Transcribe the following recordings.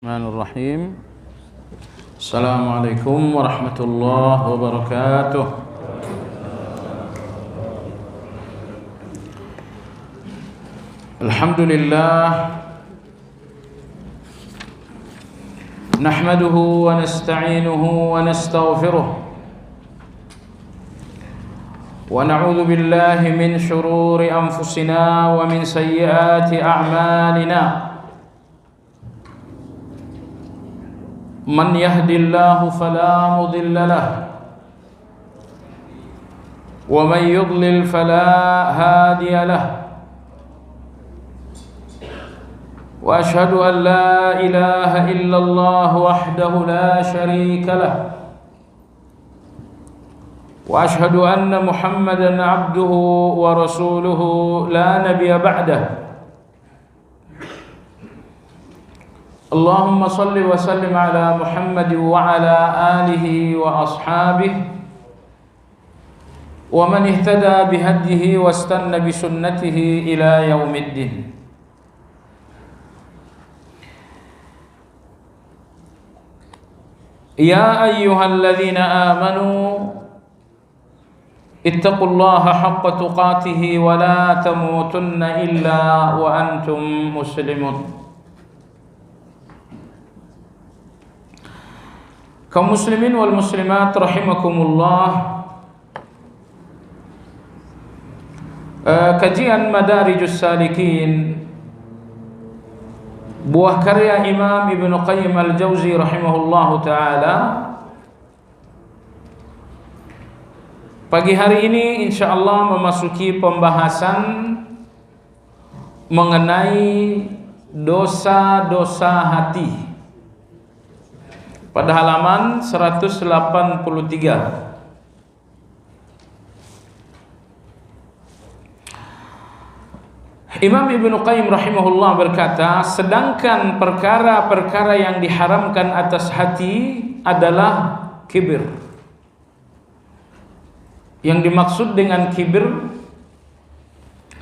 Bismillahirrahmanirrahim. Assalamualaikum warahmatullahi wabarakatuh. Alhamdulillah, nahmaduhu wa nasta'inuhu wa nastaghfiruh wa na'udzu billahi min shururi anfusina wa min sayyiati a'malina. Man yahdillahu fala mudilla lahu wa man yudlil fala hadiya lahu wa ashhadu an la ilaha illallah wahdahu la sharika lahu wa ashhadu anna Muhammadan abduhu wa rasuluhu la nabiyya ba'dahu. Allahumma salli wa sallim ala Muhammad wa ala alihi wa ashabihi wa man ihtada bihadihi wa istanna bi sunnatihi ila yaumiddin. Ya ayyuhalladzina amanu ittaqullaha haqqa tuqatih wa la tamutunna illa wa antum muslimun. Kaum muslimin wal muslimat rahimakumullah, kajian Madarijus Salikin, buah karya Imam Ibnu Qayyim Al-Jauzi rahimahullahu ta'ala. Pagi hari ini insyaallah memasuki pembahasan mengenai dosa-dosa hati pada halaman 183. Imam Ibnu Qayyim rahimahullah berkata, sedangkan perkara-perkara yang diharamkan atas hati adalah kibir. Yang dimaksud dengan kibir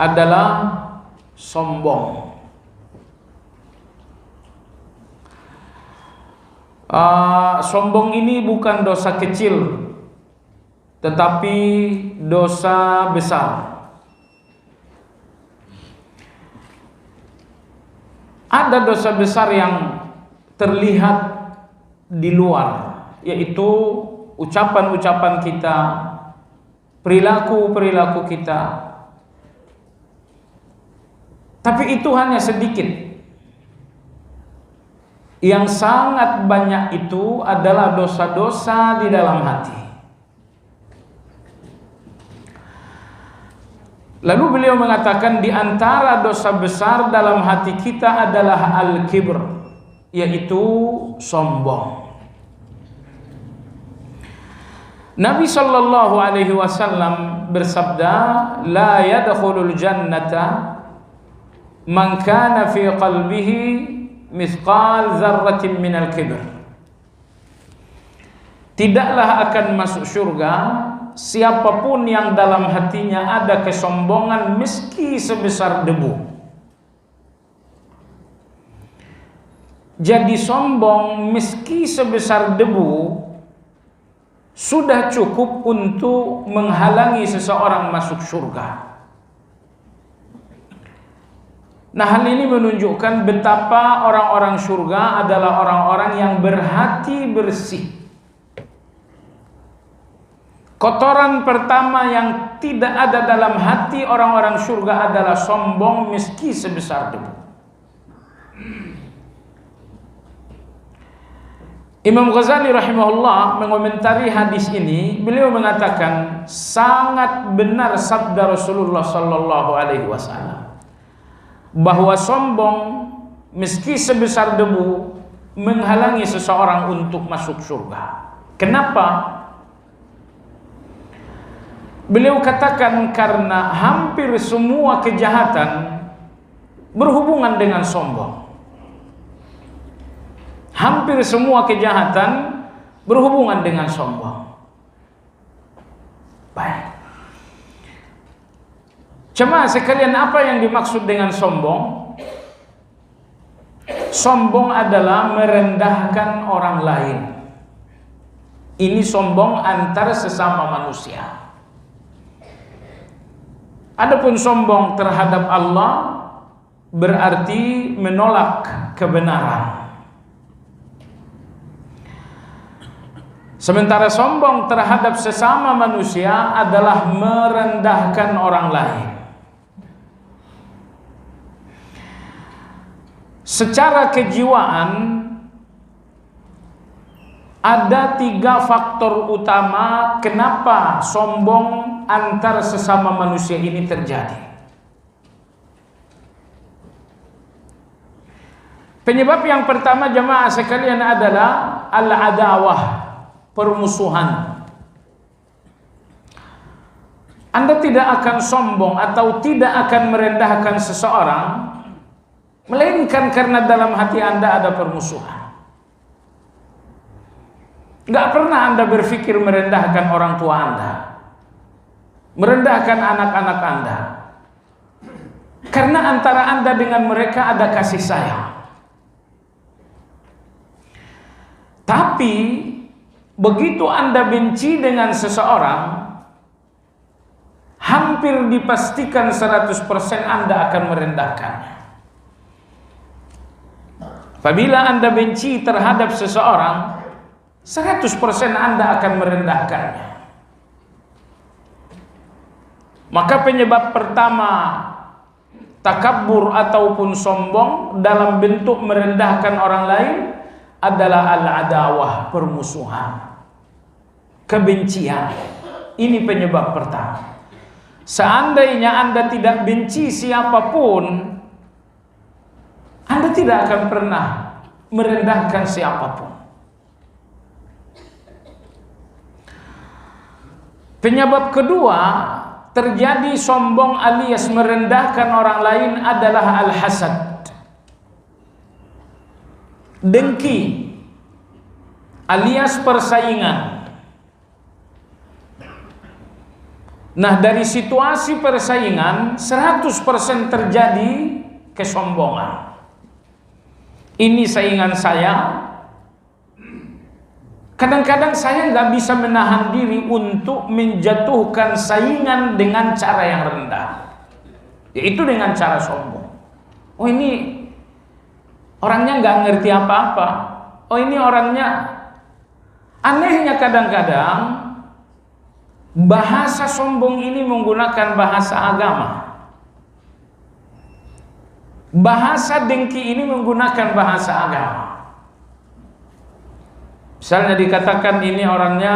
adalah sombong. Sombong ini bukan dosa kecil, tetapi dosa besar. Ada dosa besar yang terlihat di luar, yaitu ucapan-ucapan kita, perilaku-perilaku kita. Tapi itu hanya sedikit. Yang sangat banyak itu adalah dosa-dosa di dalam hati. Lalu beliau mengatakan di antara dosa besar dalam hati kita adalah al-kibr, yaitu sombong. Nabi sallallahu alaihi wasallam bersabda, la yadkhulul jannata man kana fi qalbihi mithqal dzarratin minal kibr. Tidaklah akan masuk surga siapapun yang dalam hatinya ada kesombongan meski sebesar debu. Jadi sombong meski sebesar debu sudah cukup untuk menghalangi seseorang masuk surga. Nah, hal ini menunjukkan betapa orang-orang surga adalah orang-orang yang berhati bersih. Kotoran pertama yang tidak ada dalam hati orang-orang surga adalah sombong meski sebesar debu. Imam Ghazali rahimahullah mengomentari hadis ini, beliau mengatakan sangat benar sabda Rasulullah sallallahu alaihi wasallam bahwa sombong meski sebesar debu menghalangi seseorang untuk masuk surga. Kenapa? Beliau katakan karena hampir semua kejahatan berhubungan dengan sombong. Hampir semua kejahatan berhubungan dengan sombong. Baik. Jemaah sekalian, apa yang dimaksud dengan sombong? Sombong adalah merendahkan orang lain. Ini sombong antar sesama manusia. Adapun sombong terhadap Allah berarti menolak kebenaran. Sementara sombong terhadap sesama manusia adalah merendahkan orang lain. Secara kejiwaan ada 3 faktor utama kenapa sombong antar sesama manusia ini terjadi. Penyebab yang pertama jemaah sekalian adalah al-adawah, permusuhan. Anda tidak akan sombong atau tidak akan merendahkan seseorang melainkan karena dalam hati Anda ada permusuhan. Gak pernah Anda berpikir merendahkan orang tua Anda, merendahkan anak-anak Anda, karena antara Anda dengan mereka ada kasih sayang. Tapi begitu Anda benci dengan seseorang, hampir dipastikan 100% Anda akan merendahkannya. Apabila Anda benci terhadap seseorang, 100% Anda akan merendahkannya. Maka penyebab pertama takabur ataupun sombong dalam bentuk merendahkan orang lain adalah al-adawah, permusuhan, kebencian. Ini penyebab pertama. Seandainya Anda tidak benci siapapun, Anda tidak akan pernah merendahkan siapapun. Penyebab kedua terjadi sombong alias merendahkan orang lain adalah al-hasad, dengki alias persaingan. Nah, dari situasi persaingan 100% terjadi kesombongan. Ini saingan saya. Kadang-kadang saya nggak bisa menahan diri untuk menjatuhkan saingan dengan cara yang rendah, yaitu dengan cara sombong. Oh, ini orangnya nggak ngerti apa-apa. Oh, ini orangnya. Anehnya kadang-kadang bahasa sombong ini menggunakan bahasa agama. Bahasa dengki ini menggunakan bahasa agama. Misalnya dikatakan ini orangnya,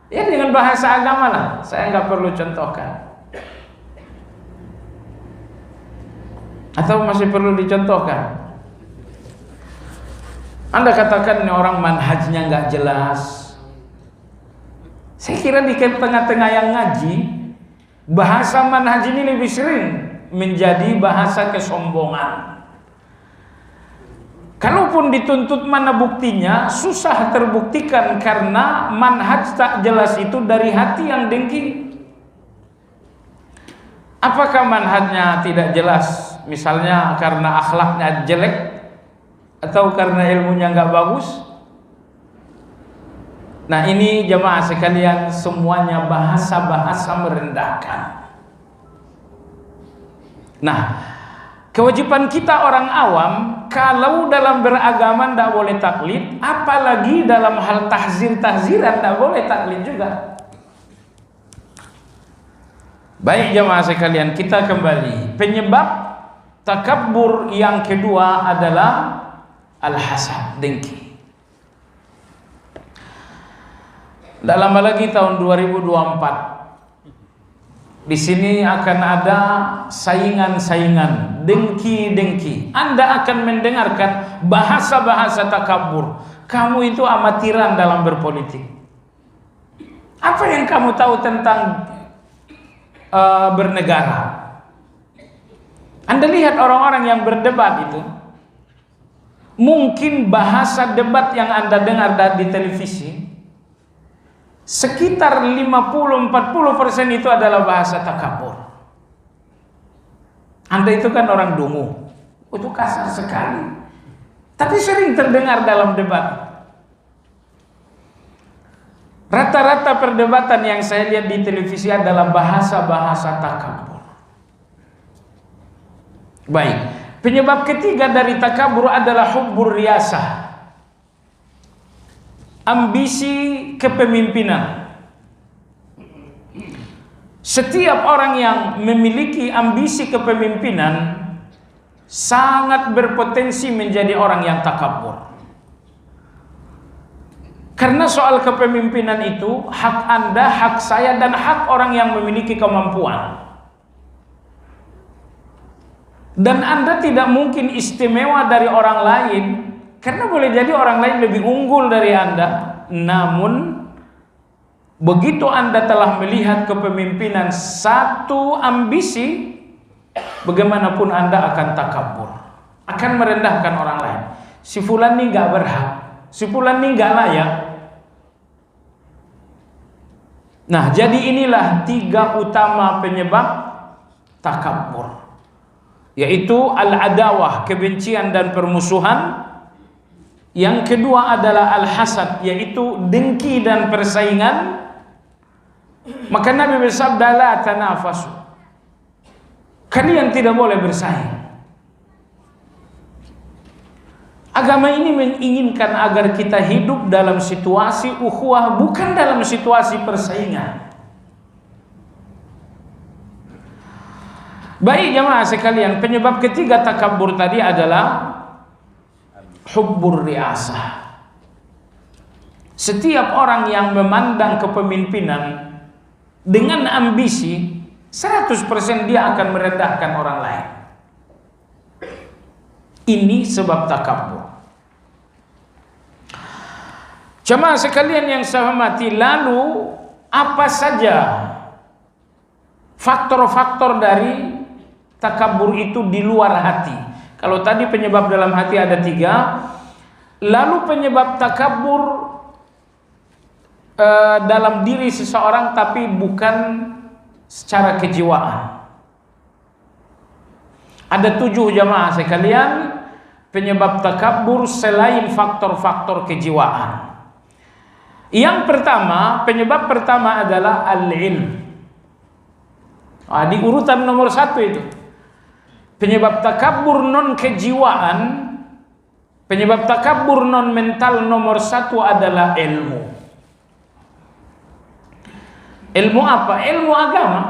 ya dengan bahasa agama lah, saya nggak perlu contohkan. Atau masih perlu dicontohkan? Anda katakan ini orang manhajnya nggak jelas. Saya kira di tengah-tengah yang ngaji, bahasa manhaj ini lebih sering menjadi bahasa kesombongan. Kalaupun dituntut mana buktinya, susah terbuktikan karena manhaj tak jelas itu dari hati yang dengki. Apakah manhajnya tidak jelas? Misalnya karena akhlaknya jelek atau karena ilmunya nggak bagus? Nah, ini jemaah sekalian semuanya bahasa-bahasa merendahkan. Nah, kewajiban kita orang awam, kalau dalam beragama tidak boleh taklid, apalagi dalam hal tahzir-tahziran tidak boleh taklid juga. Baik jemaah sekalian, kita kembali. Penyebab takabur yang kedua adalah al-hasad, dengki. Tidak lama lagi tahun 2024. Di sini akan ada saingan-saingan, dengki-dengki. Anda akan mendengarkan bahasa-bahasa takabur. Kamu itu amatiran dalam berpolitik. Apa yang kamu tahu tentang bernegara? Anda lihat orang-orang yang berdebat itu, mungkin bahasa debat yang Anda dengar di televisi sekitar 50-40% itu adalah bahasa takabur. Anda itu kan orang dungu, itu kasar sekali. Tapi sering terdengar dalam debat. Rata-rata perdebatan yang saya lihat di televisi adalah bahasa-bahasa takabur. Baik, penyebab ketiga dari takabur adalah hubbur riyasah, ambisi kepemimpinan. Setiap orang yang memiliki ambisi kepemimpinan sangat berpotensi menjadi orang yang takabur. Karena soal kepemimpinan itu hak Anda, hak saya, dan hak orang yang memiliki kemampuan. Dan Anda tidak mungkin istimewa dari orang lain, karena boleh jadi orang lain lebih unggul dari Anda. Namun begitu Anda telah melihat kepemimpinan satu ambisi, bagaimanapun Anda akan takabur, akan merendahkan orang lain. Si fulan ini gak berhak, si fulan ini gak layak. Nah, jadi inilah tiga utama penyebab takabur, yaitu al-adawah, kebencian dan permusuhan. Yang kedua adalah al-hasad, yaitu dengki dan persaingan. Maka Nabi bersabda, la tanafasu, kalian tidak boleh bersaing. Agama ini menginginkan agar kita hidup dalam situasi ukhuwah, bukan dalam situasi persaingan. Baik jamaah sekalian, penyebab ketiga takabur tadi adalah hubbur riasah. Setiap orang yang memandang kepemimpinan dengan ambisi, 100% dia akan merendahkan orang lain. Ini sebab takabur. Jemaah sekalian yang saya hormati, lalu apa saja faktor-faktor dari takabur itu di luar hati? Kalau tadi penyebab dalam hati ada 3, lalu penyebab takabur dalam diri seseorang tapi bukan secara kejiwaan. Ada 7 jamaah sekalian penyebab takabur selain faktor-faktor kejiwaan. Yang pertama, penyebab pertama adalah al-ilm. Di urutan nomor 1 itu. Penyebab takabur non kejiwaan, penyebab takabur non mental nomor 1 adalah ilmu. Ilmu apa? Ilmu agama.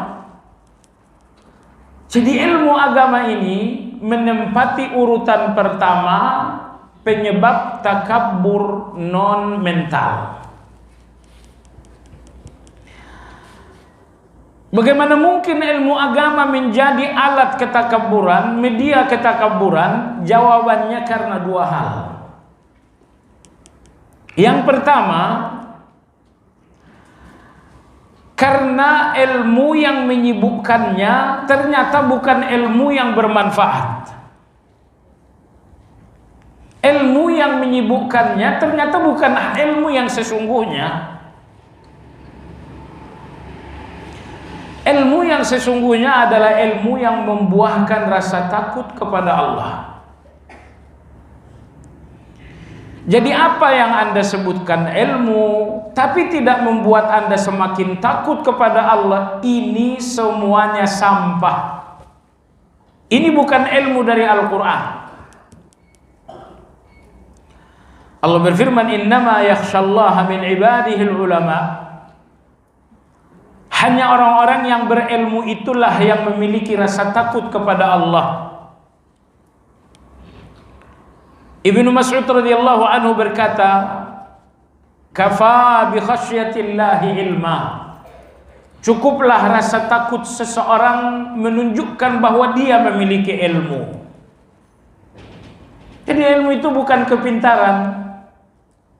Jadi ilmu agama ini menempati urutan pertama penyebab takabur non mental. Bagaimana mungkin ilmu agama menjadi alat ketakaburan, media ketakaburan? Jawabannya karena 2 hal. Yang pertama, karena ilmu yang menyibukkannya ternyata bukan ilmu yang bermanfaat. Ilmu yang menyibukkannya ternyata bukan ilmu yang sesungguhnya. Ilmu yang sesungguhnya adalah ilmu yang membuahkan rasa takut kepada Allah. Jadi apa yang Anda sebutkan ilmu tapi tidak membuat Anda semakin takut kepada Allah, ini semuanya sampah. Ini bukan ilmu dari Al-Quran. Allah berfirman, innama yakhshallaha min ibadihil ulama. Hanya orang-orang yang berilmu itulah yang memiliki rasa takut kepada Allah. Ibnu Mas'ud radhiyallahu anhu berkata, kafa bi khasyatillahi ilma. Cukuplah rasa takut seseorang menunjukkan bahwa dia memiliki ilmu. Jadi ilmu itu bukan kepintaran,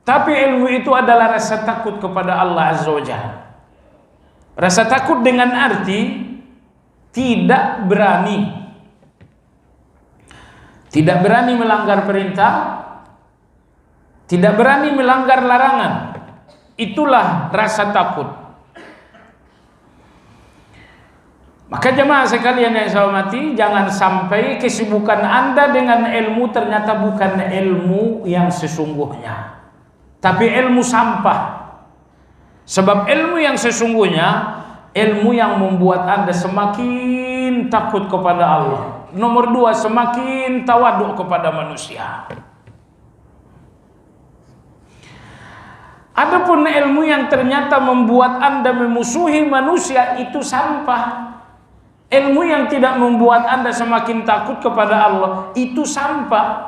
tapi ilmu itu adalah rasa takut kepada Allah Azza wa Jalla. Rasa takut dengan arti tidak berani. Tidak berani melanggar perintah, tidak berani melanggar larangan. Itulah rasa takut. Maka jemaah sekalian yang saya hormati, jangan sampai kesibukan Anda dengan ilmu ternyata bukan ilmu yang sesungguhnya, tapi ilmu sampah. Sebab ilmu yang sesungguhnya, ilmu yang membuat Anda semakin takut kepada Allah. Nomor 2, semakin tawaduk kepada manusia. Adapun ilmu yang ternyata membuat Anda memusuhi manusia, itu sampah. Ilmu yang tidak membuat Anda semakin takut kepada Allah, itu sampah.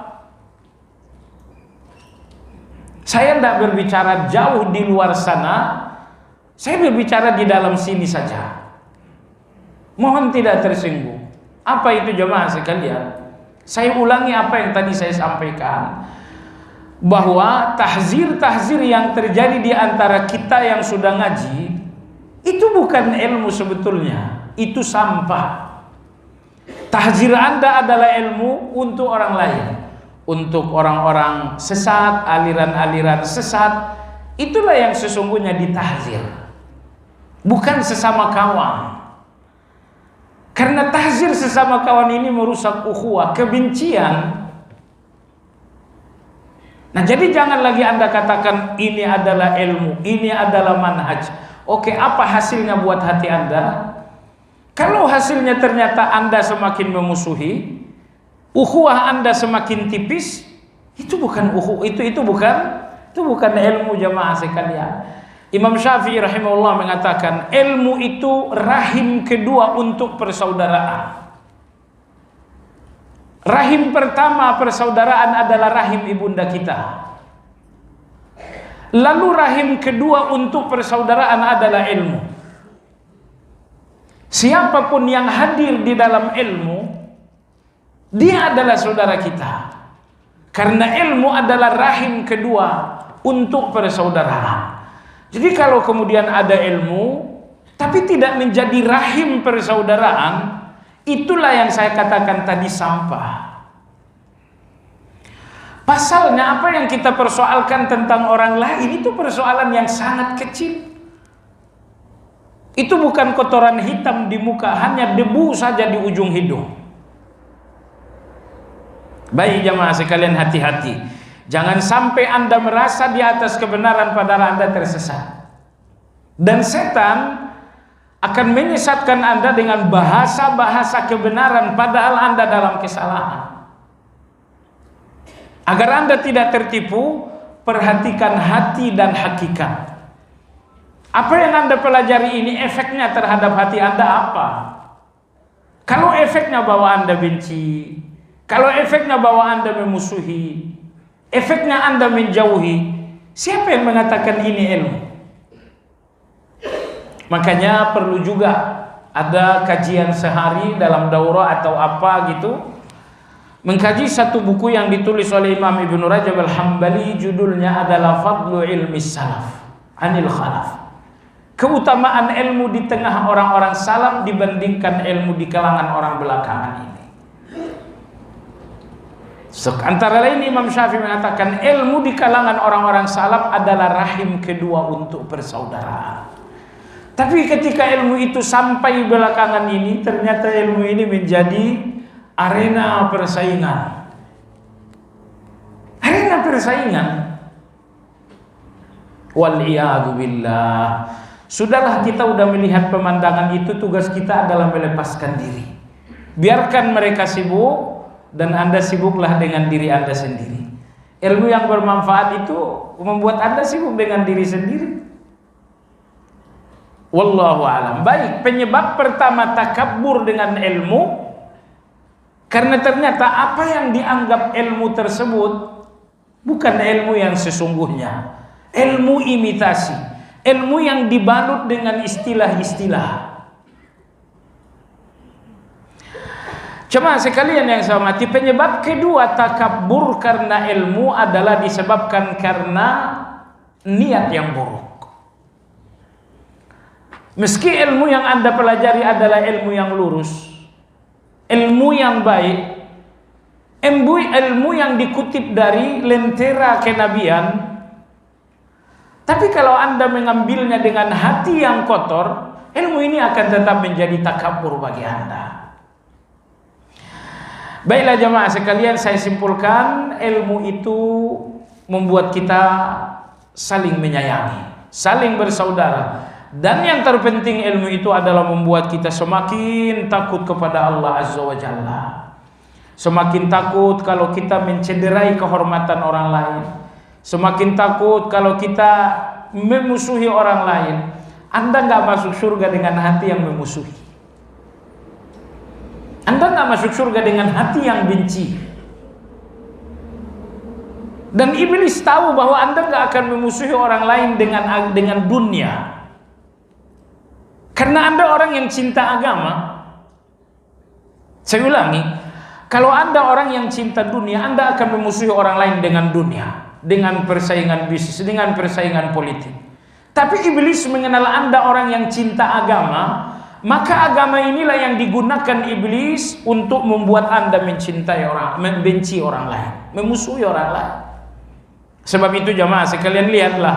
Saya tidak berbicara jauh di luar sana, saya berbicara di dalam sini saja. Mohon tidak tersinggung. Apa itu jemaah sekalian? Saya ulangi apa yang tadi saya sampaikan, bahwa tahzir-tahzir yang terjadi di antara kita yang sudah ngaji, itu bukan ilmu sebetulnya. Itu sampah. Tahzir Anda adalah ilmu untuk orang lain, untuk orang-orang sesat, aliran-aliran sesat. Itulah yang sesungguhnya ditahzir, bukan sesama kawan. Karena tahzir sesama kawan ini merusak ukhuwah, kebencian. Nah, jadi jangan lagi Anda katakan ini adalah ilmu, ini adalah manhaj. Oke, apa hasilnya buat hati Anda? Kalau hasilnya ternyata Anda semakin memusuhi, ukhuwah Anda semakin tipis, itu bukan itu bukan ilmu jemaah sekalian. Imam Syafi'i rahimahullah mengatakan, ilmu itu rahim kedua untuk persaudaraan. Rahim pertama persaudaraan adalah rahim ibunda kita. Lalu rahim kedua untuk persaudaraan adalah ilmu. Siapapun yang hadir di dalam ilmu, dia adalah saudara kita. Karena ilmu adalah rahim kedua untuk persaudaraan. Jadi kalau kemudian ada ilmu tapi tidak menjadi rahim persaudaraan, itulah yang saya katakan tadi sampah. Pasalnya apa yang kita persoalkan tentang orang lain itu persoalan yang sangat kecil. Itu bukan kotoran hitam di muka, hanya debu saja di ujung hidung. Baik jamaah sekalian, hati-hati. Jangan sampai Anda merasa di atas kebenaran padahal Anda tersesat. Dan setan akan menyesatkan Anda dengan bahasa-bahasa kebenaran padahal Anda dalam kesalahan. Agar Anda tidak tertipu, perhatikan hati dan hakikat. Apa yang Anda pelajari ini, efeknya terhadap hati Anda apa? Kalau efeknya bahwa Anda benci, kalau efeknya bahwa Anda memusuhi, efeknya Anda menjauhi, siapa yang mengatakan ini ilmu? Makanya perlu juga ada kajian sehari dalam daurah atau apa gitu, mengkaji satu buku yang ditulis oleh Imam Ibnu Rajab Al-Hambali, judulnya adalah Fadlu Ilmi Salaf Anil Khalaf. Keutamaan ilmu di tengah orang-orang salaf dibandingkan ilmu di kalangan orang belakangan ini. Antara lain Imam Syafi'i mengatakan ilmu di kalangan orang-orang salaf adalah rahim kedua untuk persaudaraan. Tapi ketika ilmu itu sampai belakangan ini, ternyata ilmu ini menjadi arena persaingan. Arena persaingan. Wal-iyadu billah. Sudahlah, kita udah melihat pemandangan itu, tugas kita adalah melepaskan diri. Biarkan mereka sibuk dan Anda sibuklah dengan diri Anda sendiri. Ilmu yang bermanfaat itu membuat Anda sibuk dengan diri sendiri. Wallahu a'lam. Baik, penyebab pertama takabur dengan ilmu, karena ternyata apa yang dianggap ilmu tersebut bukan ilmu yang sesungguhnya. Ilmu imitasi. Ilmu yang dibalut dengan istilah-istilah. Cuma sekalian yang saya hormati, penyebab kedua takabur karena ilmu adalah disebabkan karena niat yang buruk. Meski ilmu yang Anda pelajari adalah ilmu yang lurus, ilmu yang baik, ilmu yang dikutip dari lentera kenabian, tapi kalau Anda mengambilnya dengan hati yang kotor, ilmu ini akan tetap menjadi takabur bagi Anda. Baiklah jamaah sekalian, saya simpulkan ilmu itu membuat kita saling menyayangi, saling bersaudara. Dan yang terpenting ilmu itu adalah membuat kita semakin takut kepada Allah Azza wa Jalla. Semakin takut kalau kita mencederai kehormatan orang lain. Semakin takut kalau kita memusuhi orang lain. Anda nggak masuk surga dengan hati yang memusuhi. Anda nggak masuk surga dengan hati yang benci. Dan iblis tahu bahwa Anda nggak akan memusuhi orang lain dengan dunia. Karena Anda orang yang cinta agama. Saya ulangi, kalau Anda orang yang cinta dunia, Anda akan memusuhi orang lain dengan dunia, dengan persaingan bisnis, dengan persaingan politik. Tapi iblis mengenal Anda orang yang cinta agama, maka agama inilah yang digunakan iblis untuk membuat Anda mencintai orang, membenci orang lain, memusuhi orang lain. Sebab itu jamaah sekalian, lihatlah,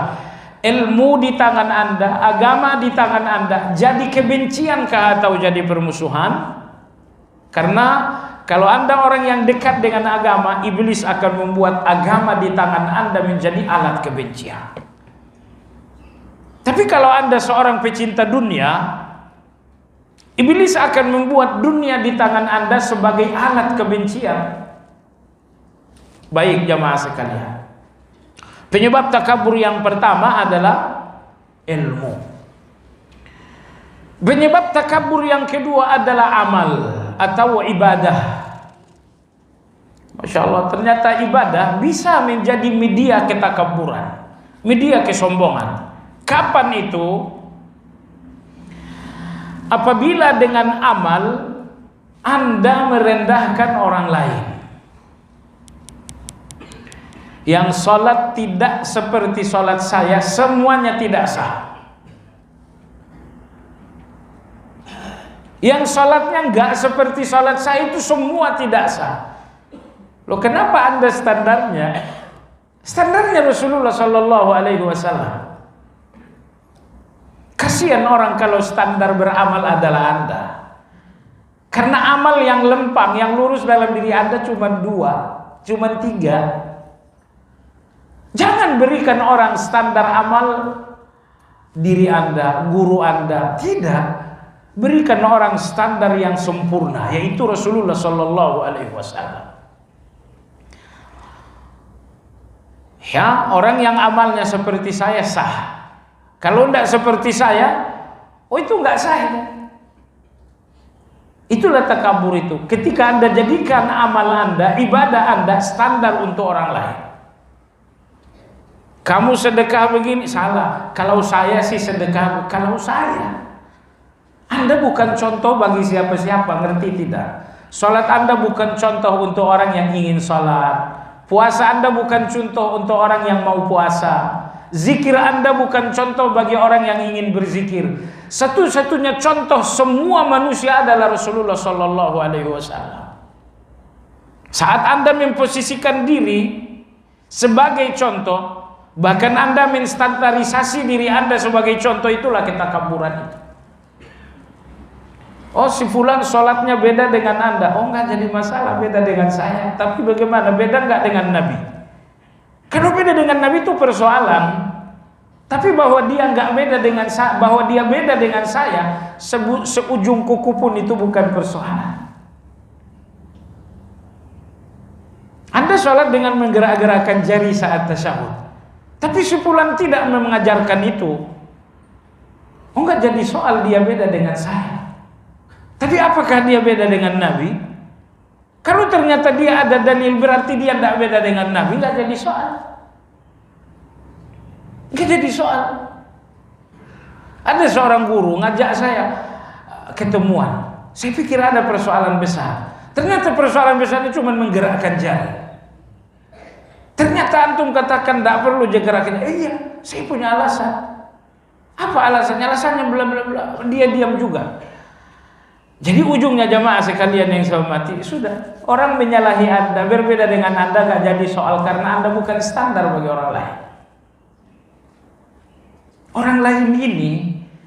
ilmu di tangan Anda, agama di tangan Anda, jadi kebencian kah atau jadi permusuhan? Karena kalau Anda orang yang dekat dengan agama, iblis akan membuat agama di tangan Anda menjadi alat kebencian. Tapi kalau Anda seorang pecinta dunia, iblis akan membuat dunia di tangan Anda sebagai alat kebencian. Baik jamaah sekalian, penyebab takabur yang pertama adalah ilmu. Penyebab takabur yang kedua adalah amal atau ibadah. Masya Allah, ternyata ibadah bisa menjadi media ketakaburan, media kesombongan. Kapan itu? Apabila dengan amal Anda merendahkan orang lain. Yang sholat tidak seperti sholat saya, semuanya tidak sah. Yang sholatnya nggak seperti sholat saya, itu semua tidak sah. Loh, kenapa Anda standarnya? Standarnya Rasulullah Sallallahu Alaihi Wasallam. Kasihan orang kalau standar beramal adalah Anda. Karena amal yang lempang, yang lurus dalam diri Anda cuma 2, cuma 3. Jangan berikan orang standar amal diri Anda, guru Anda. Tidak. Berikan orang standar yang sempurna, yaitu Rasulullah Sallallahu Alaihi Wasallam. Ya, orang yang amalnya seperti saya sah. Kalau tidak seperti saya, oh itu nggak sah. Itulah takabur itu. Ketika Anda jadikan amal Anda, ibadah Anda standar untuk orang lain. Kamu sedekah begini, salah. Kalau saya sih sedekah, kalau saya. Anda bukan contoh bagi siapa-siapa, ngerti tidak? Salat Anda bukan contoh untuk orang yang ingin salat. Puasa Anda bukan contoh untuk orang yang mau puasa. Zikir Anda bukan contoh bagi orang yang ingin berzikir. Satu-satunya contoh semua manusia adalah Rasulullah Sallallahu Alaihi Wasallam. Saat Anda memposisikan diri sebagai contoh, bahkan Anda menstandarisasi diri Anda sebagai contoh, itulah ketakaburan itu. Oh, si fulan sholatnya beda dengan Anda. Oh, enggak jadi masalah, beda dengan saya. Tapi bagaimana? Beda enggak dengan Nabi? Kalau beda dengan Nabi itu persoalan. Tapi bahwa dia enggak beda dengan saya, bahwa dia beda dengan saya, seujung kuku pun itu bukan persoalan. Anda sholat dengan menggerak-gerakkan jari saat tasyahud. Tapi si fulan tidak mengajarkan itu. Oh, enggak jadi soal dia beda dengan saya. Tapi apakah dia beda dengan Nabi? Kalau ternyata dia ada dalil, berarti dia tidak beda dengan Nabi, nggak jadi soal. Nggak jadi soal. Ada seorang guru ngajak saya ketemuan. Saya pikir ada persoalan besar. Ternyata persoalan besarnya cuma menggerakkan jari. Ternyata antum katakan tidak perlu gerakkan. Iya, saya punya alasan. Apa alasannya? Alasannya bla bla bla. Dia diam juga. Jadi ujungnya jamaah sekalian yang saya hormati, sudah, orang menyalahi Anda, berbeda dengan Anda, gak jadi soal karena Anda bukan standar bagi orang lain. Orang lain ini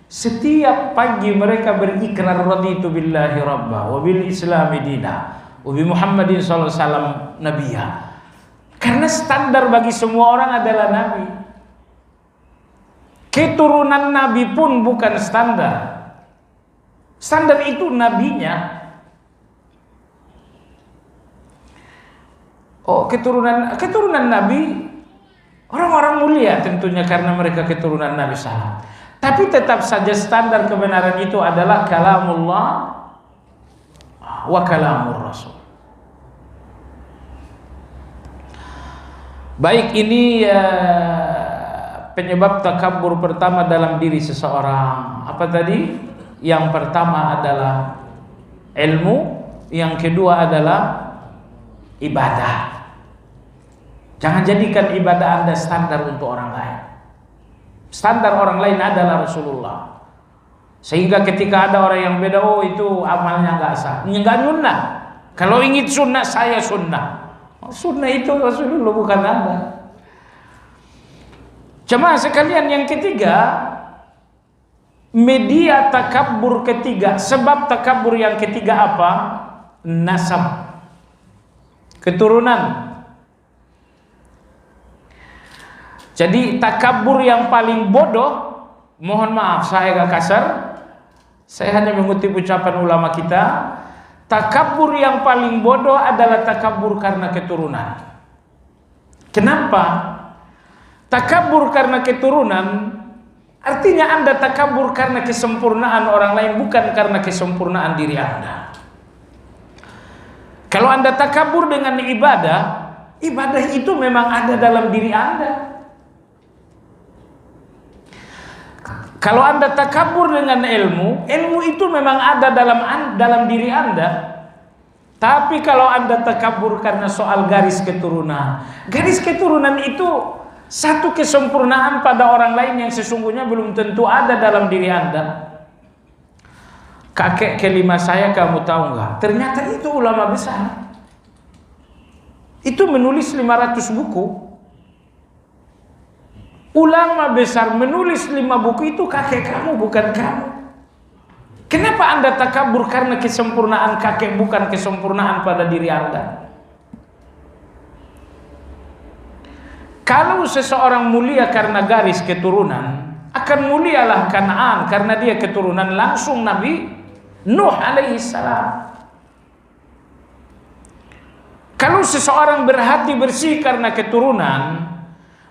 Setiap pagi mereka berikrar raditu billahi rabba wa bil islami dina wa bi Muhammadin sallallahu alaihi wasallam nabiyya. Karena standar bagi semua orang adalah nabi. Keturunan nabi pun bukan standar. Standar itu nabinya. Oh, keturunan nabi orang-orang mulia tentunya karena mereka keturunan Nabi SAW. Tapi tetap saja standar kebenaran itu adalah kalamullah wa kalamur rasul. Baik, ini penyebab takabur pertama dalam diri seseorang. Apa tadi? Yang pertama adalah ilmu, yang kedua adalah ibadah. Jangan jadikan ibadah Anda standar untuk orang lain. Standar orang lain adalah Rasulullah. Sehingga ketika ada orang yang beda, oh itu amalnya nggak sah, nggak sunnah. Kalau ingin sunnah, saya sunnah. Oh, sunnah itu Rasulullah, bukan Anda. Jemaah sekalian, yang ketiga, media takabur ketiga. Sebab takabur yang ketiga apa? Nasab, keturunan. Jadi takabur yang paling bodoh, mohon maaf saya agak kasar, saya hanya mengutip ucapan ulama kita, takabur yang paling bodoh adalah takabur karena keturunan. Kenapa? Takabur karena keturunan artinya Anda takabur karena kesempurnaan orang lain, bukan karena kesempurnaan diri Anda. Kalau Anda takabur dengan ibadah, ibadah itu memang ada dalam diri Anda. Kalau Anda takabur dengan ilmu, ilmu itu memang ada dalam diri Anda. Tapi kalau Anda takabur karena soal garis keturunan itu satu kesempurnaan pada orang lain yang sesungguhnya belum tentu ada dalam diri Anda. Kakek kelima saya, kamu tahu nggak? Ternyata itu ulama besar. Itu menulis 500 buku. Ulama besar menulis 5 buku, itu kakek kamu, bukan kamu. Kenapa Anda takabur karena kesempurnaan kakek, bukan kesempurnaan pada diri Anda? Kalau seseorang mulia karena garis keturunan, akan mulialah Kanaan karena dia keturunan langsung Nabi Nuh alaihi salam. Kalau seseorang berhati bersih karena keturunan,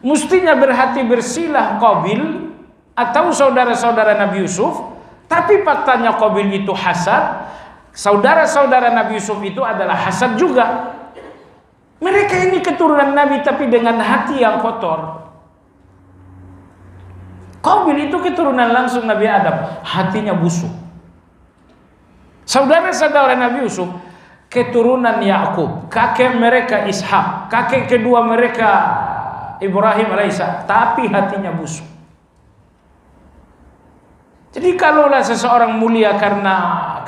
mestinya berhati bersihlah Qabil atau saudara-saudara Nabi Yusuf. Tapi faktanya Qabil itu hasad, saudara-saudara Nabi Yusuf itu adalah hasad juga. Mereka ini keturunan Nabi tapi dengan hati yang kotor. Qabil itu keturunan langsung Nabi Adam, hatinya busuk. Saudara-saudara Nabi Yusuf keturunan Yakub, kakek mereka Ishak, kakek kedua mereka Ibrahim alaihissalam, tapi hatinya busuk. Jadi kalaulah seseorang mulia karena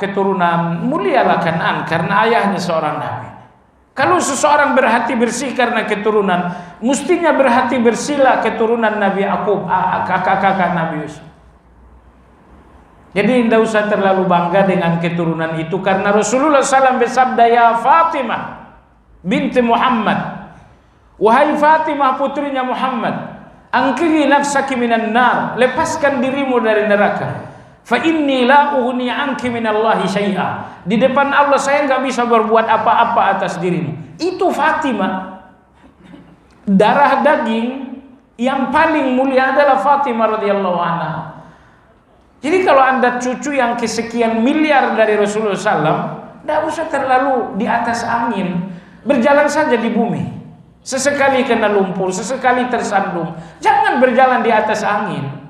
keturunan, mulialah Kanaan karena ayahnya seorang nabi. Kalau seseorang berhati bersih karena keturunan, mestinya berhati bersihlah keturunan Nabi Yakub, kakak-kakak Nabi Yusuf. Jadi tidak usah terlalu bangga dengan keturunan itu, karena Rasulullah SAW bersabda, ya Fatimah binti Muhammad, wahai Fatimah putrinya Muhammad, angkiri nafsaki minan nar, lepaskan dirimu dari neraka. Fa inni la ughni anki minallahi syai'a. Di depan Allah saya enggak bisa berbuat apa-apa atas dirimu. Itu Fatimah. Darah daging yang paling mulia adalah Fatimah radhiyallahu anha. Jadi kalau Anda cucu yang kesekian miliar dari Rasulullah SAW, tidak usah terlalu di atas angin, berjalan saja di bumi. Sesekali kena lumpur, sesekali tersandung, jangan berjalan di atas angin.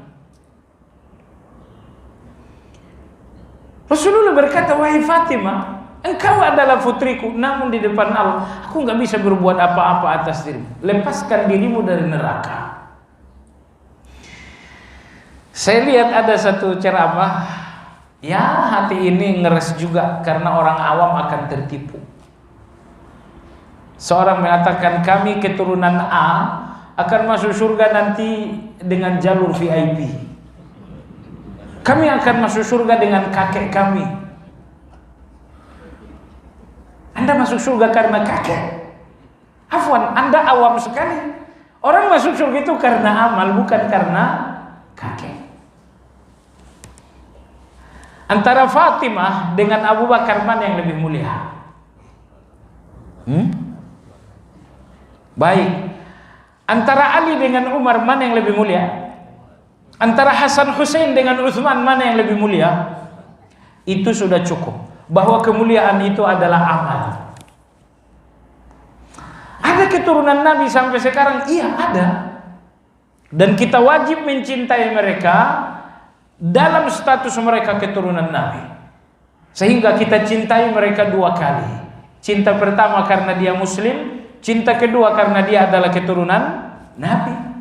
Rasulullah berkata, wahai Fatimah, engkau adalah putriku, namun di depan Allah aku nggak bisa berbuat apa-apa atas dirimu. Lepaskan dirimu dari neraka. Saya lihat ada satu ceramah, ya hati ini ngeres juga karena orang awam akan tertipu. Seorang mengatakan, kami keturunan A akan masuk surga nanti dengan jalur VIP. Kami akan masuk surga dengan kakek kami. Anda masuk surga karena kakek? Afwan, Anda awam sekali. Orang masuk surga itu karena amal, bukan karena kakek. Antara Fatimah dengan Abu Bakar mana yang lebih mulia? Baik. Antara Ali dengan Umar mana yang lebih mulia? Antara Hasan Hussein dengan Utsman mana yang lebih mulia? Itu sudah cukup. Bahwa kemuliaan itu adalah amal. Ada keturunan Nabi sampai sekarang? Iya, ada. Dan kita wajib mencintai mereka dalam status mereka keturunan Nabi. Sehingga kita cintai mereka dua kali. Cinta pertama karena dia Muslim, cinta kedua karena dia adalah keturunan Nabi.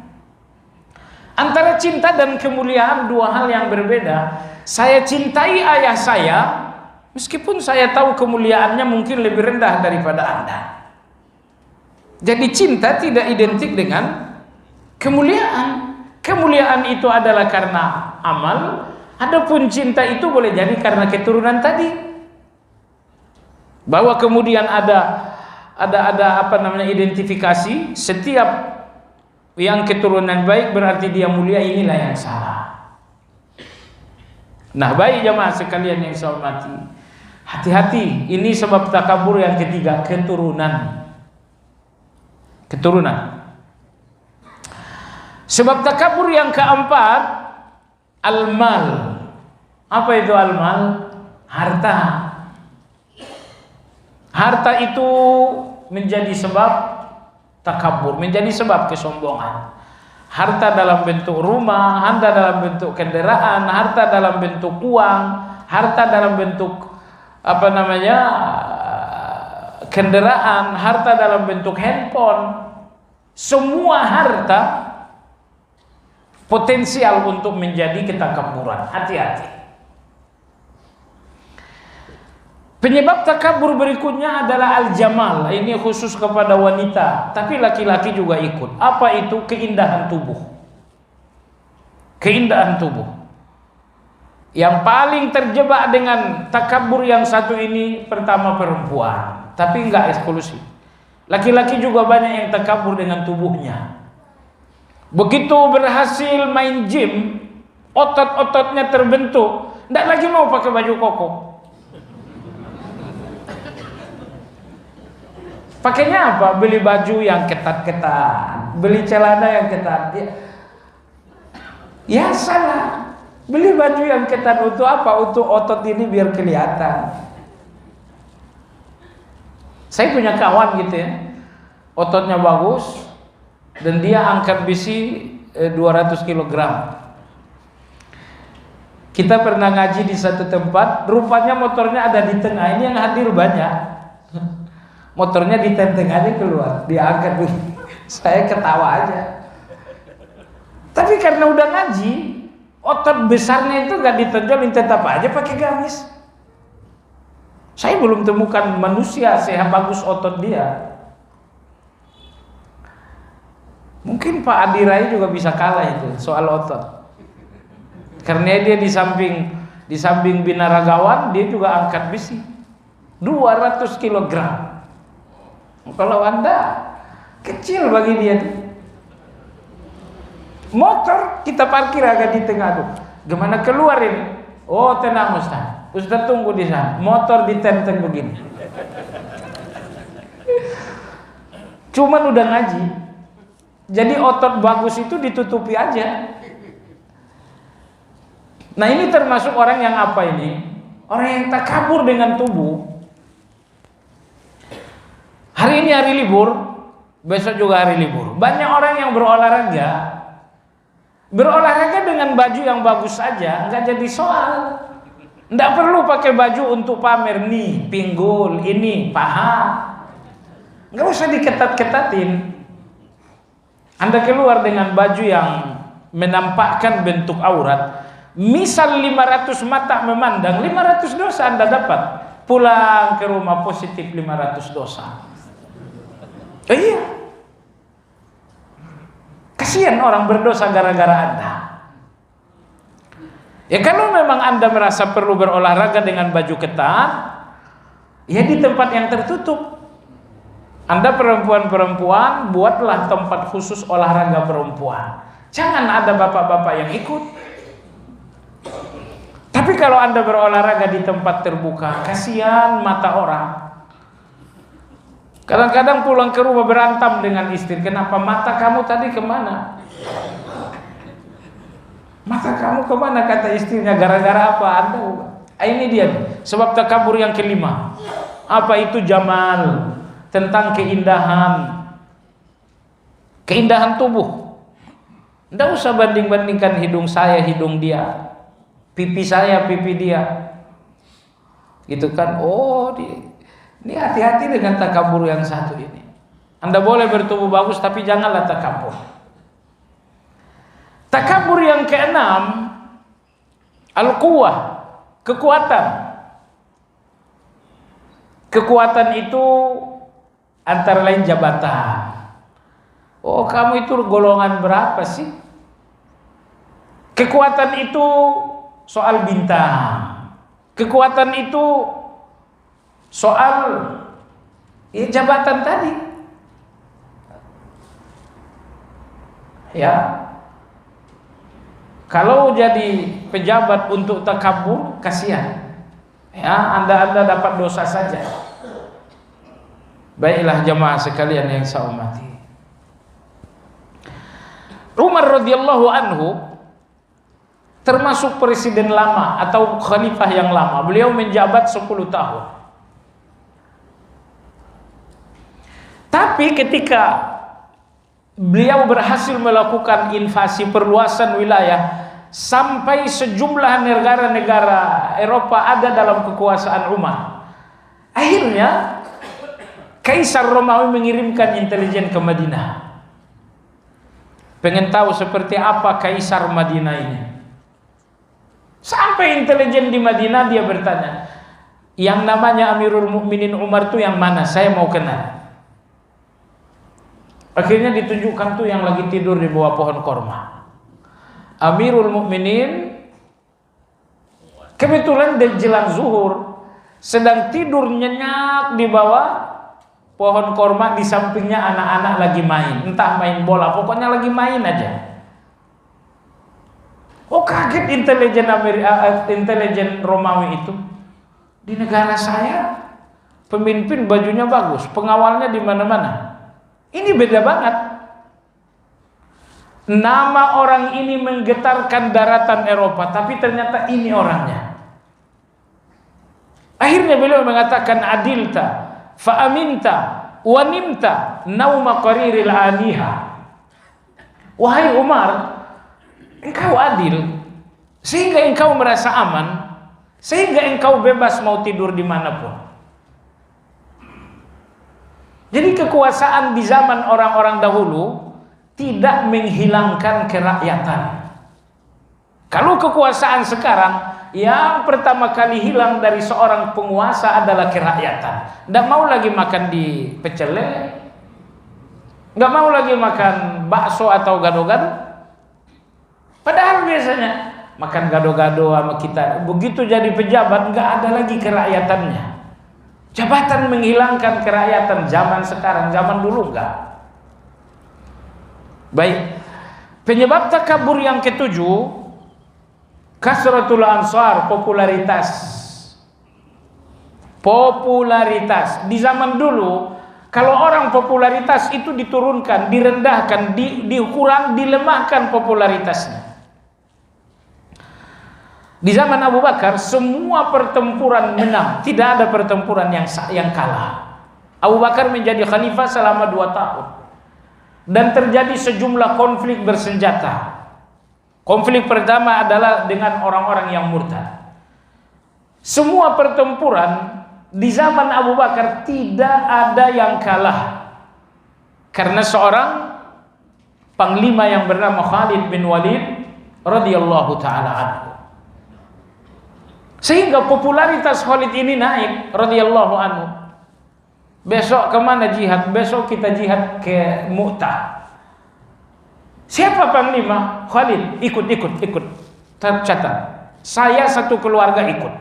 Antara cinta dan kemuliaan dua hal yang berbeda. Saya cintai ayah saya, meskipun saya tahu kemuliaannya mungkin lebih rendah daripada Anda. Jadi cinta tidak identik dengan kemuliaan. Kemuliaan itu adalah karena amal. Adapun cinta itu boleh jadi karena keturunan tadi. Bahwa kemudian ada identifikasi, setiap yang keturunan baik berarti dia mulia, inilah yang salah. Nah, baik jamaah sekalian yang saya hormati, hati-hati, ini sebab takabur yang ketiga, keturunan. Sebab takabur yang keempat, al-mal. Apa itu al-mal? Harta. Harta itu menjadi sebab takabur, menjadi sebab kesombongan. Harta dalam bentuk rumah, harta dalam bentuk kendaraan, harta dalam bentuk uang, harta dalam bentuk kendaraan, harta dalam bentuk handphone. Semua harta potensial untuk menjadi ketakaburan. Hati-hati. Penyebab takabur berikutnya adalah al-jamal. Ini khusus kepada wanita, tapi laki-laki juga ikut. Apa itu? Keindahan tubuh. Keindahan tubuh. Yang paling terjebak dengan takabur yang satu ini pertama perempuan, tapi enggak eksklusif. Laki-laki juga banyak yang takabur dengan tubuhnya. Begitu berhasil main gym, otot-ototnya terbentuk, enggak lagi mau pakai baju koko. Pakainya apa? Beli baju yang ketat-ketat, beli celana yang ketat. Ya salah. Beli baju yang ketat untuk apa? Untuk otot ini biar kelihatan. Saya punya kawan gitu ya, ototnya bagus dan dia angkat besi 200 kg. Kita pernah ngaji di satu tempat, rupanya motornya ada di tengah. Ini yang hadir banyak. Motornya ditenteng aja keluar, diangkat dulu. Saya ketawa aja. Tapi karena udah ngaji, otot besarnya itu gak ditonjolin, tetap aja pakai gamis. Saya belum temukan manusia sehat bagus otot dia. Mungkin Pak Adirai juga bisa kalah itu soal otot. Karena dia di samping binaragawan, dia juga angkat besi 200 kg. Kalau Anda kecil bagi dia. Motor kita parkir agak di tengah tuh. Gimana keluar ini? Oh tenang Ustaz. Ustaz tunggu di sana. Motor ditenteng begini. Cuman udah ngaji. Jadi otot bagus itu ditutupi aja. Nah ini termasuk orang yang apa ini? Orang yang takabur dengan tubuh. Hari ini hari libur, besok juga hari libur. Banyak orang yang berolahraga dengan baju yang bagus saja, nggak jadi soal. Nggak perlu pakai baju untuk pamer nih, pinggul, ini, paha. Nggak usah diketat-ketatin. Anda keluar dengan baju yang menampakkan bentuk aurat. Misal 500 mata memandang, 500 dosa Anda dapat. Pulang ke rumah positif 500 dosa. Iya. Kasihan orang berdosa gara-gara Anda. Ya kalau memang Anda merasa perlu berolahraga dengan baju ketat, ya di tempat yang tertutup. Anda perempuan-perempuan, buatlah tempat khusus olahraga perempuan. Jangan ada bapak-bapak yang ikut. Tapi kalau Anda berolahraga di tempat terbuka, kasihan mata orang. Kadang-kadang pulang ke rumah berantem dengan istri. Kenapa mata kamu tadi kemana? Mata kamu kemana, kata istrinya, gara-gara apa? Anda, ini dia sebab takabur yang kelima. Apa itu? Jamal, tentang keindahan, keindahan tubuh. Tidak usah banding-bandingkan hidung saya, hidung dia, pipi saya, pipi dia, gitu kan? Oh, ini hati-hati dengan takabur yang satu ini. Anda boleh bertubuh bagus, tapi janganlah takabur. Takabur yang keenam, al-quwah, kekuatan. Kekuatan itu antara lain jabatan. Oh, kamu itu golongan berapa sih? Kekuatan itu soal bintang. Kekuatan itu soal jabatan tadi. Ya. Kalau jadi pejabat untuk takabur, kasihan. Ya, Anda dapat dosa saja. Baiklah jemaah sekalian yang saya hormati. Umar radhiyallahu anhu termasuk presiden lama atau khalifah yang lama. Beliau menjabat 10 tahun. Tapi ketika beliau berhasil melakukan invasi perluasan wilayah sampai sejumlah negara-negara Eropa ada dalam kekuasaan Umar. Akhirnya Kaisar Romawi mengirimkan intelijen ke Madinah. Pengen tahu seperti apa Kaisar Madinah ini. Sampai intelijen di Madinah, dia bertanya, yang namanya Amirul Mukminin Umar itu yang mana? Saya mau kenal. Akhirnya ditunjukkan tuh yang lagi tidur di bawah pohon korma. Amirul Mukminin kebetulan di jelang zuhur sedang tidur nyenyak di bawah pohon korma, di sampingnya anak-anak lagi main, entah main bola, pokoknya lagi main aja. Oh, kaget intelijen Romawi itu. Di negara saya pemimpin bajunya bagus, pengawalnya di mana-mana. Ini beda banget. Nama orang ini menggetarkan daratan Eropa, tapi ternyata ini orangnya. Akhirnya beliau mengatakan, adilta fa'aminta wanimta nauma qariril aniha. Wahai Umar, engkau adil sehingga engkau merasa aman, sehingga engkau bebas mau tidur dimanapun. Jadi kekuasaan di zaman orang-orang dahulu tidak menghilangkan kerakyatan. Kalau kekuasaan sekarang, yang pertama kali hilang dari seorang penguasa adalah kerakyatan. Tidak mau lagi makan di pecel lele, nggak mau lagi makan bakso atau gado-gado. Padahal biasanya makan gado-gado sama kita. Begitu jadi pejabat, nggak ada lagi kerakyatannya. Jabatan menghilangkan kerakyatan zaman sekarang, zaman dulu enggak. Baik. Penyebab takabur yang ketujuh, kasratul ansar, popularitas. Popularitas. Di zaman dulu, kalau orang popularitas itu diturunkan, direndahkan, dikurang, dilemahkan popularitasnya. Di zaman Abu Bakar semua pertempuran menang, tidak ada pertempuran yang kalah. Abu Bakar menjadi khalifah selama 2 tahun dan terjadi sejumlah konflik bersenjata. Konflik pertama adalah dengan orang-orang yang murtad. Semua pertempuran di zaman Abu Bakar tidak ada yang kalah, karena seorang panglima yang bernama Khalid bin Walid radhiyallahu taala anhu. Sehingga popularitas Khalid ini naik radhiyallahu anhu. Besok kemana jihad? Besok kita jihad ke Mu'tah. Siapa panglima? Khalid. Ikut. Tercatat. saya satu keluarga ikut.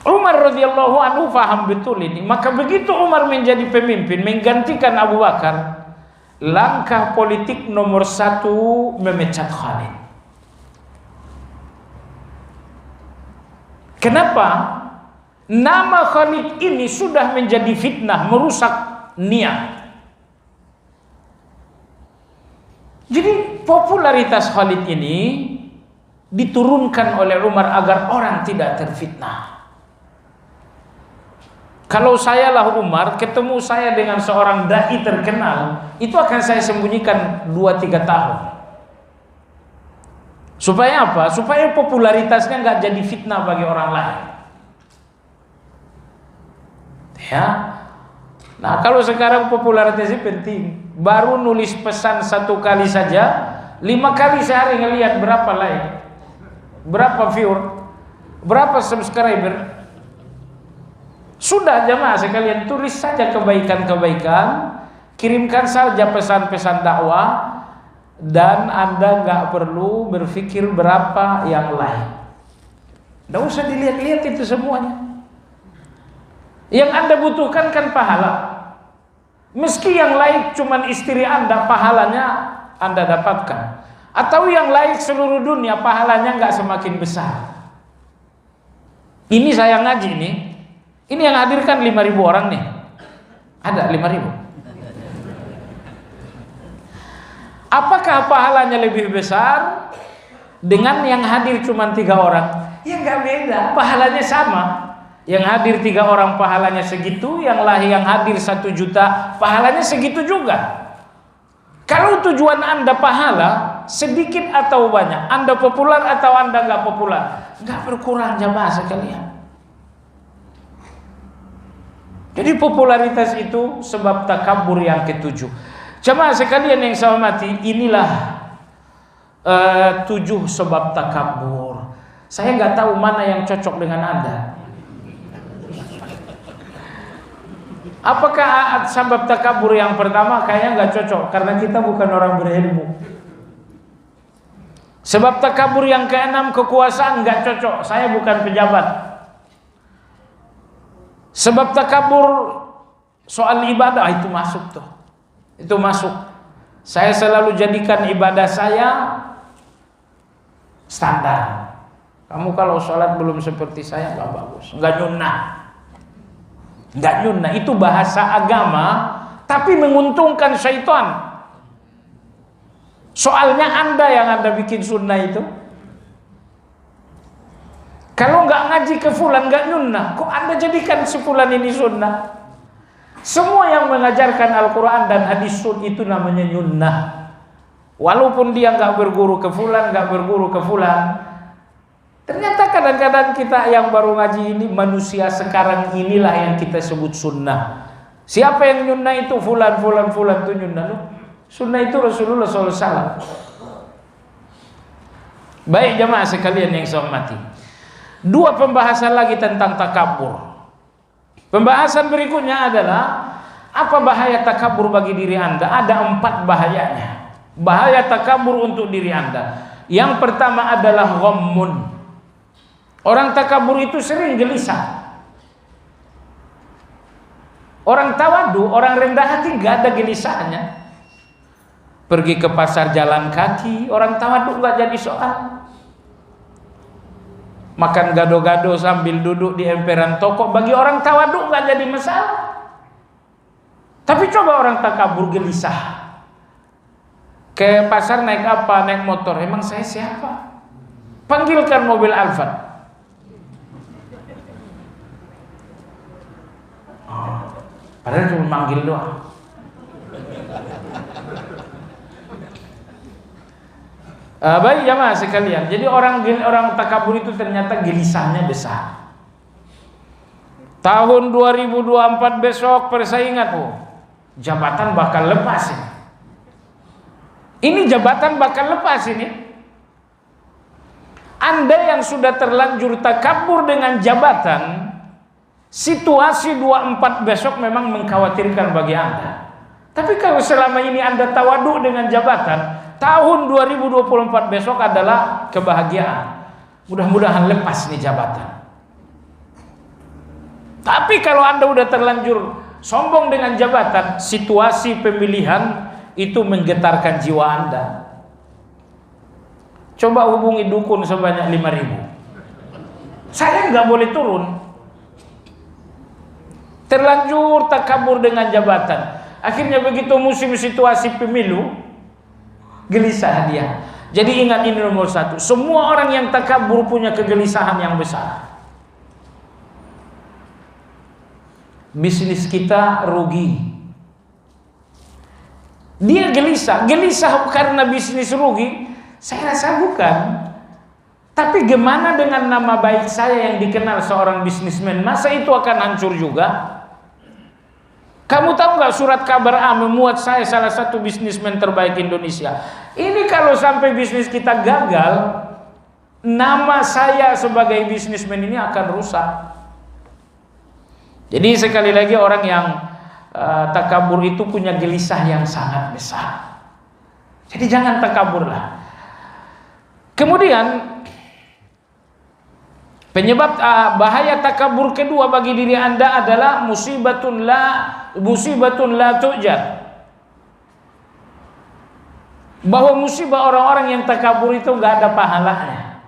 Umar radhiyallahu anhu faham betul ini. Maka begitu Umar menjadi pemimpin menggantikan Abu Bakar, langkah politik nomor satu memecat Khalid. Kenapa? Nama Khalid ini sudah menjadi fitnah, merusak niat. Jadi popularitas Khalid ini diturunkan oleh Umar agar orang tidak terfitnah. Kalau saya lah Umar, ketemu saya dengan seorang dai terkenal, itu akan saya sembunyikan 2-3 tahun. Supaya apa? Supaya popularitasnya nggak jadi fitnah bagi orang lain. Ya. Nah, kalau sekarang popularitasnya penting, baru nulis pesan 1 kali saja, 5 kali sehari ngelihat berapa like, berapa viewer, berapa subscriber. Sudah jamaah sekalian, tulis saja kebaikan-kebaikan, kirimkan saja pesan-pesan dakwah, dan Anda nggak perlu berpikir berapa yang lain. Nggak usah dilihat-lihat itu semuanya. Yang Anda butuhkan kan pahala. Meski yang like cuman istri Anda, pahalanya Anda dapatkan. Atau yang like seluruh dunia, pahalanya nggak semakin besar. Ini saya ngaji nih. Ini yang hadir kan 5.000 orang nih. Ada 5.000. Apakah pahalanya lebih besar dengan yang hadir cuma 3 orang? Ya nggak beda, pahalanya sama. Yang hadir 3 orang pahalanya segitu, yang hadir 1 juta pahalanya segitu juga. Kalau tujuan Anda pahala, sedikit atau banyak, Anda populer atau Anda nggak populer, nggak berkurang jamaah sekalian. Jadi popularitas itu sebab takabur yang ke-7. Jamaah sekalian yang saya hormati, inilah 7 sebab takabur. Saya nggak tahu mana yang cocok dengan Anda. Apakah sebab takabur yang pertama? Kayaknya nggak cocok karena kita bukan orang berilmu. Sebab takabur yang ke-6, kekuasaan, nggak cocok. Saya bukan pejabat. Sebab takabur soal ibadah, itu masuk tuh. Itu masuk. Saya selalu jadikan ibadah saya standar. Kamu kalau sholat belum seperti saya nggak bagus, nggak nyunnah. Nggak nyunnah, itu bahasa agama tapi menguntungkan syaitan. Soalnya Anda yang Anda bikin sunnah itu. Kalau nggak ngaji ke fulan, nggak nyunnah, kok Anda jadikan si fulan ini sunnah? Semua yang mengajarkan Al-Quran dan hadis sun itu namanya nyunnah. Walaupun dia nggak berguru ke fulan, nggak berguru ke fulan. Ternyata kadang-kadang kita yang baru ngaji ini, manusia sekarang inilah yang kita sebut sunnah. Siapa yang nyunnah itu? Fulan itu nyunnah. Sunnah itu Rasulullah SAW. Baik jamaah sekalian yang saya hormati. 2 pembahasan lagi tentang takabur. Pembahasan berikutnya adalah apa bahaya takabur bagi diri Anda? Ada 4 bahayanya. Bahaya takabur untuk diri Anda. Yang pertama adalah ghammun. Orang takabur itu sering gelisah. Orang tawadu, orang rendah hati nggak ada gelisahnya. Pergi ke pasar jalan kaki, orang tawadu nggak jadi soal. Makan gado-gado sambil duduk di emperan toko, bagi orang tawaduk nggak jadi masalah. Tapi coba orang takabur gelisah. Ke pasar naik apa? Naik motor. Emang saya siapa? Panggilkan mobil Alphard. Padahal cuma manggil doang. Baik jamaah sekalian. Jadi orang takabur itu ternyata gelisahnya besar. Tahun 2024 besok persaingan, jabatan bakal lepas ini. Ini jabatan bakal lepas ini. Anda yang sudah terlanjur takabur dengan jabatan, situasi 24 besok memang mengkhawatirkan bagi Anda. Tapi kalau selama ini Anda tawaduk dengan jabatan, tahun 2024 besok adalah kebahagiaan. Mudah-mudahan lepas nih jabatan. Tapi kalau Anda udah terlanjur sombong dengan jabatan, situasi pemilihan itu menggetarkan jiwa Anda. Coba hubungi dukun sebanyak 5.000. Saya nggak boleh turun. Terlanjur takabur dengan jabatan. Akhirnya begitu musim situasi pemilu, gelisah dia. Jadi ingat ini nomor satu. Semua orang yang takabur punya kegelisahan yang besar. Bisnis kita rugi. Dia gelisah karena bisnis rugi. Saya rasa bukan. Tapi gimana dengan nama baik saya yang dikenal seorang bisnismen? Masa itu akan hancur juga? Kamu tahu nggak surat kabar A memuat saya salah satu bisnismen terbaik Indonesia. Ini kalau sampai bisnis kita gagal, nama saya sebagai bisnismen ini akan rusak. Jadi sekali lagi orang yang takabur itu punya gelisah yang sangat besar. Jadi jangan takaburlah. Kemudian penyebab bahaya takabur kedua bagi diri Anda adalah musibatun la tu'jar. Bahwa musibah orang-orang yang takabur itu enggak ada pahalanya.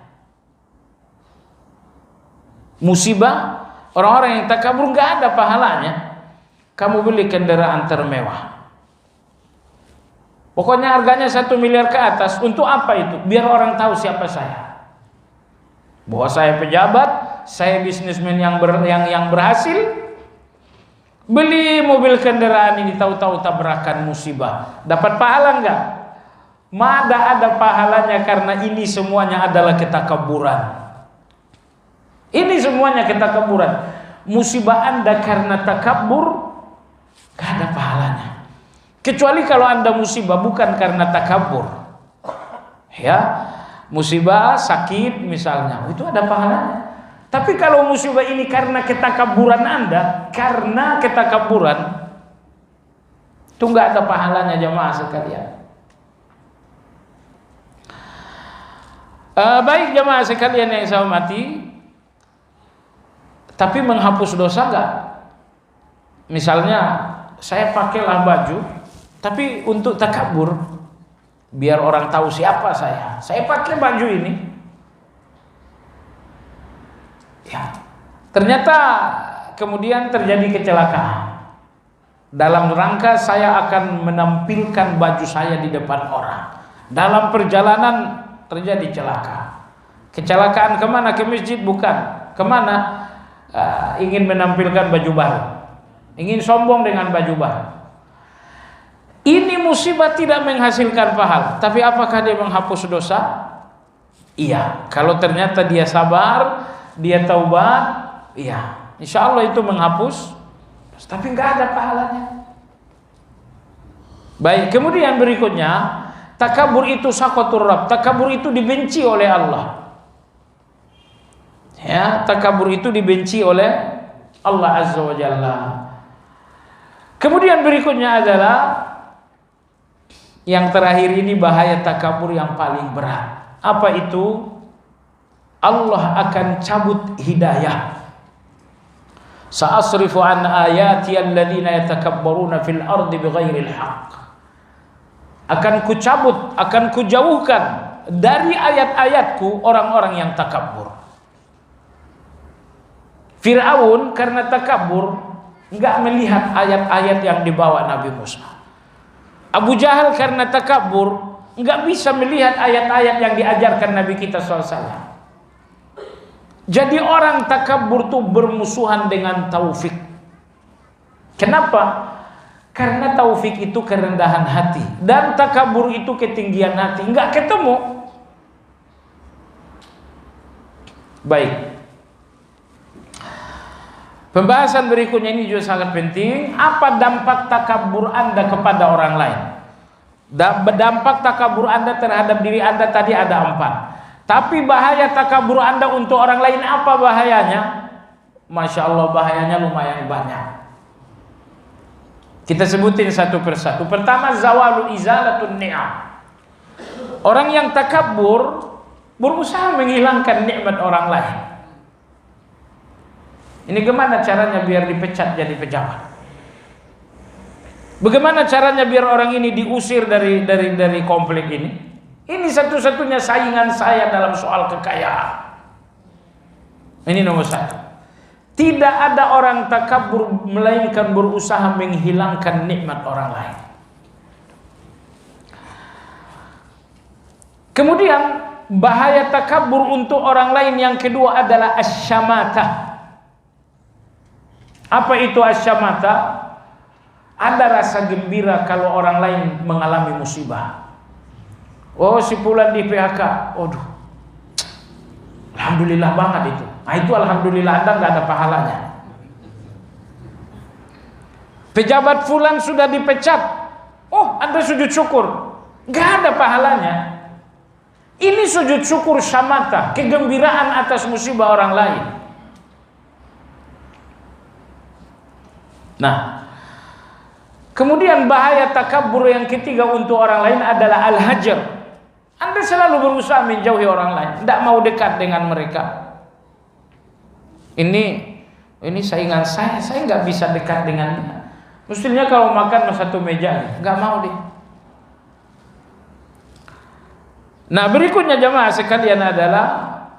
Musibah orang-orang yang takabur enggak ada pahalanya. Kamu beli kendaraan termewah. Pokoknya harganya 1 miliar ke atas. Untuk apa itu? Biar orang tahu siapa saya. Bahwa saya pejabat, saya bisnismen yang berhasil. Beli mobil kendaraan ini tahu-tahu tabrakan musibah. Dapat pahala enggak? Mana ada pahalanya karena ini semuanya adalah ketakaburan. Ini semuanya ketakaburan. Musibah Anda karena takabur enggak ada pahalanya. Kecuali kalau Anda musibah bukan karena takabur. Ya, musibah sakit misalnya, itu ada pahalanya. Tapi kalau musibah ini karena ketakaburan Anda, karena ketakaburan, itu enggak ada pahalanya jamaah sekalian. Baik jamaah sekalian yang saya hormati, tapi menghapus dosa enggak? Misalnya saya pakailah baju, tapi untuk takabur, biar orang tahu siapa saya. Saya pakai baju ini. Ya, ternyata kemudian terjadi kecelakaan. Dalam rangka saya akan menampilkan baju saya di depan orang. Dalam perjalanan terjadi celaka. Kecelakaan kemana? Ke masjid bukan. Kemana? Ingin menampilkan baju baru. Ingin sombong dengan baju baru. Ini musibah tidak menghasilkan pahala. Tapi apakah dia menghapus dosa? Iya. Kalau ternyata dia sabar, dia taubat, iya, insya Allah itu menghapus, tapi nggak ada pahalanya. Baik, kemudian berikutnya, takabur itu sakhatur Rabb. Takabur itu dibenci oleh Allah. Ya, takabur itu dibenci oleh Allah Azza wa Jalla. Kemudian berikutnya adalah yang terakhir ini bahaya takabur yang paling berat. Apa itu? Allah akan cabut hidayah. Sa'asrifu an ayati alladziina yatakabbaruna fil ardi bighairil haqq. Akan kucabut, akan kujauhkan dari ayat-ayatku orang-orang yang takabur. Fir'aun karena takabur enggak melihat ayat-ayat yang dibawa Nabi Musa. Abu Jahal karena takabur enggak bisa melihat ayat-ayat yang diajarkan Nabi kita SAW. Jadi orang takabur itu bermusuhan dengan taufik. Kenapa? Karena taufik itu kerendahan hati dan takabur itu ketinggian hati. Enggak ketemu. Baik. Pembahasan berikutnya ini juga sangat penting. Apa dampak takabur Anda kepada orang lain? Dampak takabur Anda terhadap diri Anda tadi ada 4. Tapi bahaya takabur Anda untuk orang lain apa bahayanya? Masya Allah bahayanya lumayan banyak. Kita sebutin satu persatu. Pertama, zawalu izalatun ni'am. Orang yang takabur berusaha menghilangkan nikmat orang lain. Ini gimana caranya biar dipecat jadi pejabat? Bagaimana caranya biar orang ini diusir dari komplek ini? Ini satu-satunya saingan saya dalam soal kekayaan. Ini nomor satu. Tidak ada orang takabur melainkan berusaha menghilangkan nikmat orang lain. Kemudian bahaya takabur untuk orang lain yang kedua adalah asyamata. Apa itu asyamata? Ada rasa gembira kalau orang lain mengalami musibah. Oh, si fulan di PHK. Waduh, alhamdulillah banget itu. Nah, itu alhamdulillah Anda nggak ada pahalanya. Pejabat fulan sudah dipecat. Oh, Anda sujud syukur. Nggak ada pahalanya. Ini sujud syukur syamata, kegembiraan atas musibah orang lain. Nah, kemudian bahaya takabur yang ketiga untuk orang lain adalah al-hajar. Anda selalu berusaha menjauhi orang lain, tidak mau dekat dengan mereka. Ini saingan saya nggak bisa dekat dengan dia. Mestinya kalau makan satu meja, nggak mau dia. Nah, berikutnya jamaah sekalian adalah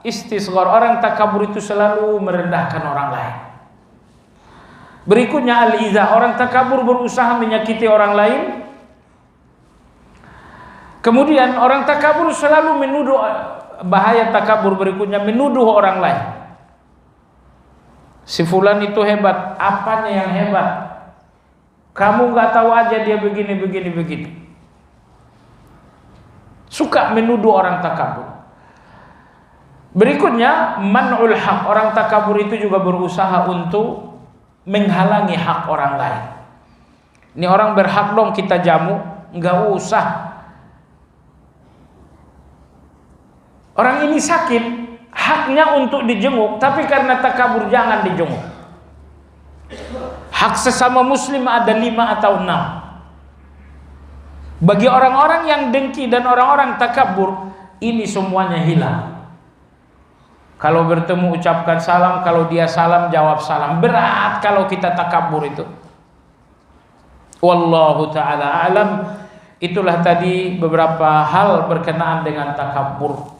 istisghar. Orang takabur itu selalu merendahkan orang lain. Berikutnya al-idza. Orang takabur berusaha menyakiti orang lain. Kemudian orang takabur selalu menuduh. Bahaya takabur berikutnya menuduh orang lain. Si fulan itu hebat. Apanya yang hebat? Kamu nggak tahu aja dia begini. Suka menuduh orang takabur. Berikutnya man'ul haq. Orang takabur itu juga berusaha untuk menghalangi hak orang lain. Ini orang berhak dong kita jamu, nggak usah. Orang ini sakit, haknya untuk dijenguk, tapi karena takabur jangan dijenguk. Hak sesama muslim ada 5 atau 6. Bagi orang-orang yang dengki dan orang-orang takabur, ini semuanya hilang. Kalau bertemu ucapkan salam, kalau dia salam jawab salam. Berat kalau kita takabur itu. Wallahu ta'ala alam. Itulah tadi beberapa hal berkenaan dengan takabur.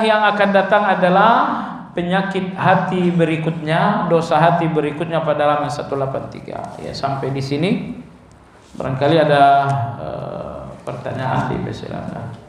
Yang akan datang adalah penyakit hati berikutnya, dosa hati berikutnya pada halaman 183. Ya, sampai di sini. Barangkali ada pertanyaan, silakan.